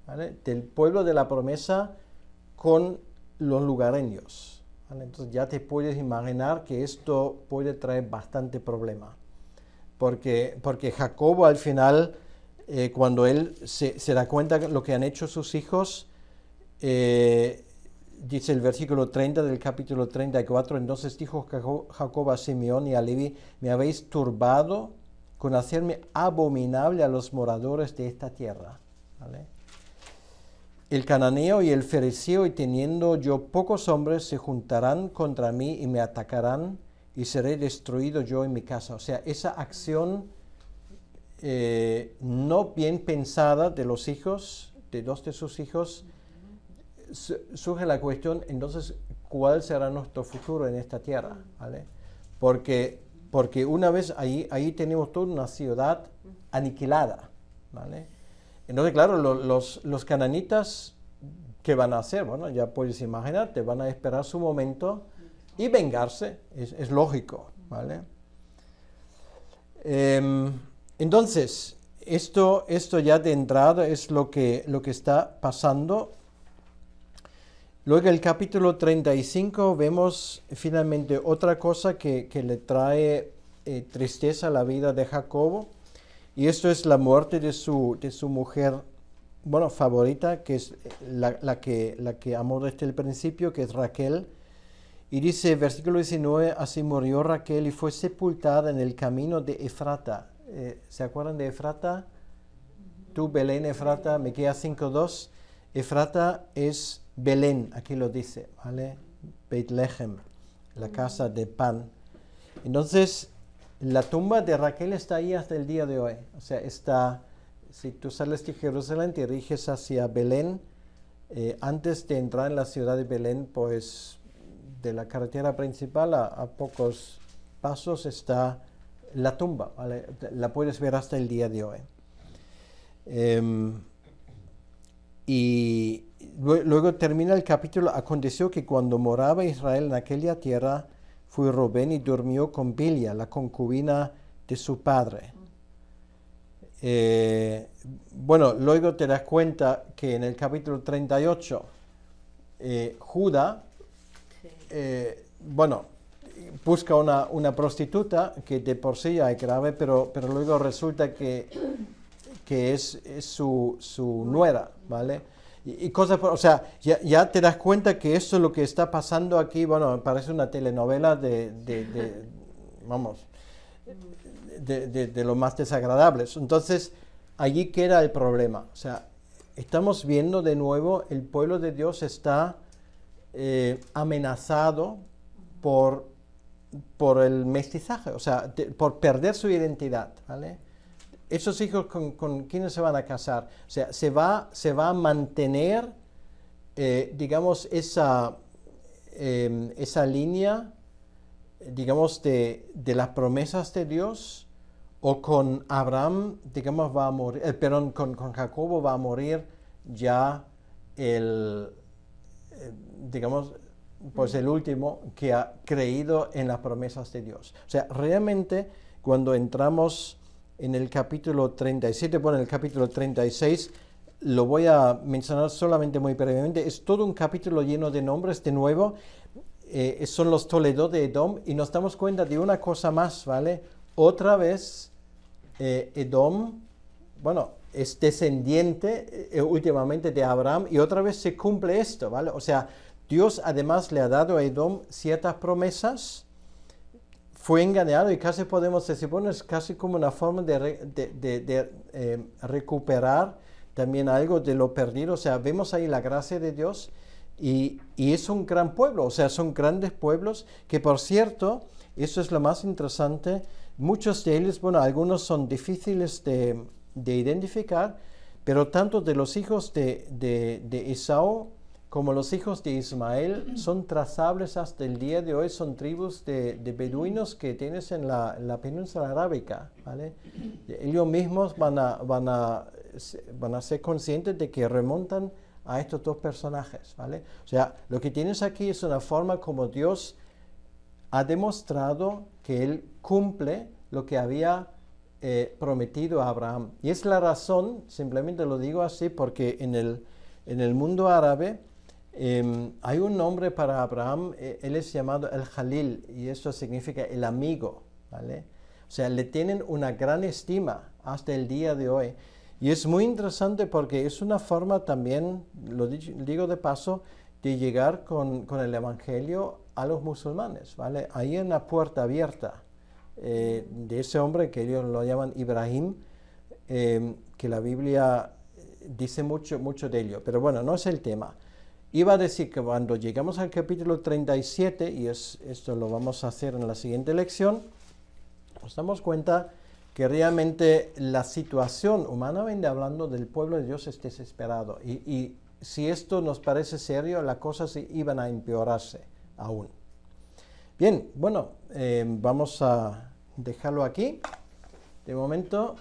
Speaker 1: ¿vale?, del pueblo de la promesa con los lugareños, ¿vale? Entonces ya te puedes imaginar que esto puede traer bastante problema, porque Jacobo al final, cuando él se da cuenta de lo que han hecho sus hijos, dice el versículo 30 del capítulo 34, entonces dijo Jacob a Simeón y a Leví: me habéis turbado con hacerme abominable a los moradores de esta tierra, ¿vale? El cananeo y el fereceo, y teniendo yo pocos hombres, se juntarán contra mí y me atacarán, y seré destruido yo en mi casa. O sea, esa acción no bien pensada de los hijos, de 2 de sus hijos, surge la cuestión, entonces, ¿cuál será nuestro futuro en esta tierra? ¿Vale? Porque una vez ahí tenemos toda una ciudad aniquilada, ¿vale? Entonces, claro, los cananitas, ¿qué van a hacer? Bueno, ya puedes imaginarte, van a esperar su momento y vengarse, es lógico, ¿vale? Entonces, esto ya de entrada es lo que está pasando. Luego, el capítulo 35, vemos finalmente otra cosa que le trae tristeza a la vida de Jacobo, y esto es la muerte de su mujer, bueno, favorita, que es la que amó desde el principio, que es Raquel. Y dice, versículo 19, así murió Raquel y fue sepultada en el camino de Efrata. ¿Se acuerdan de Efrata? Tú, Belén, Efrata, Miqueas 5:2. Efrata es Belén, aquí lo dice, ¿vale? Beit-Lehem, la casa de pan. Entonces, la tumba de Raquel está ahí hasta el día de hoy. O sea, si tú sales de Jerusalén, te diriges hacia Belén, antes de entrar en la ciudad de Belén, pues de la carretera principal, a pocos pasos, está la tumba, ¿vale? La puedes ver hasta el día de hoy. Y luego termina el capítulo: aconteció que cuando moraba Israel en aquella tierra, fue Rubén y durmió con Bilha, la concubina de su padre. Bueno, luego te das cuenta que en el capítulo 38, Judá, bueno, busca una prostituta que de por sí ya es grave, pero luego resulta que es su nuera, ¿vale? Y cosas, o sea, ya te das cuenta que esto es lo que está pasando aquí. Bueno, parece una telenovela vamos, de lo más desagradables. Entonces, allí queda el problema. O sea, estamos viendo de nuevo, el pueblo de Dios está amenazado por el mestizaje, o sea, por perder su identidad, ¿vale? Esos hijos, ¿con quiénes se van a casar? O sea, se va a mantener, digamos, esa línea, digamos, de las promesas de Dios, o con Abraham, digamos, va a morir, perdón, con Jacobo va a morir ya digamos, pues el último que ha creído en las promesas de Dios. O sea, realmente, cuando entramos en el capítulo 37, bueno, en el capítulo 36, lo voy a mencionar solamente muy brevemente, es todo un capítulo lleno de nombres. De nuevo, son los Toledó de Edom, y nos damos cuenta de una cosa más, ¿vale? Otra vez, Edom, bueno, es descendiente últimamente de Abraham, y otra vez se cumple esto, ¿vale? O sea, Dios además le ha dado a Edom ciertas promesas, fue engañado, y casi podemos decir, bueno, es casi como una forma de recuperar también algo de lo perdido. O sea, vemos ahí la gracia de Dios, y es un gran pueblo, o sea, son grandes pueblos que, por cierto, eso es lo más interesante, muchos de ellos, bueno, algunos son difíciles de identificar, pero tanto de los hijos de Esaú como los hijos de Ismael son trazables hasta el día de hoy. Son tribus de beduinos que tienes en la península arábica, ¿vale? Ellos mismos van a ser conscientes de que remontan a estos dos personajes, ¿vale? O sea, lo que tienes aquí es una forma como Dios ha demostrado que Él cumple lo que había prometido a Abraham. Y es la razón, simplemente lo digo así, porque en el mundo árabe hay un nombre para Abraham. Él es llamado el Jalil, y eso significa el amigo, ¿vale? O sea, le tienen una gran estima hasta el día de hoy. Y es muy interesante porque es una forma también, lo digo de paso, de llegar con el Evangelio a los musulmanes, ¿vale? Hay una puerta abierta de ese hombre que ellos lo llaman Ibrahim, que la Biblia dice mucho de ello. Pero bueno, no es el tema. Iba a decir que cuando llegamos al capítulo 37, y esto lo vamos a hacer en la siguiente lección, nos damos cuenta que realmente la situación, humanamente hablando, del pueblo de Dios es desesperado. Y si esto nos parece serio, las cosas iban a empeorarse aún. Bien, bueno, vamos a dejarlo aquí. De momento.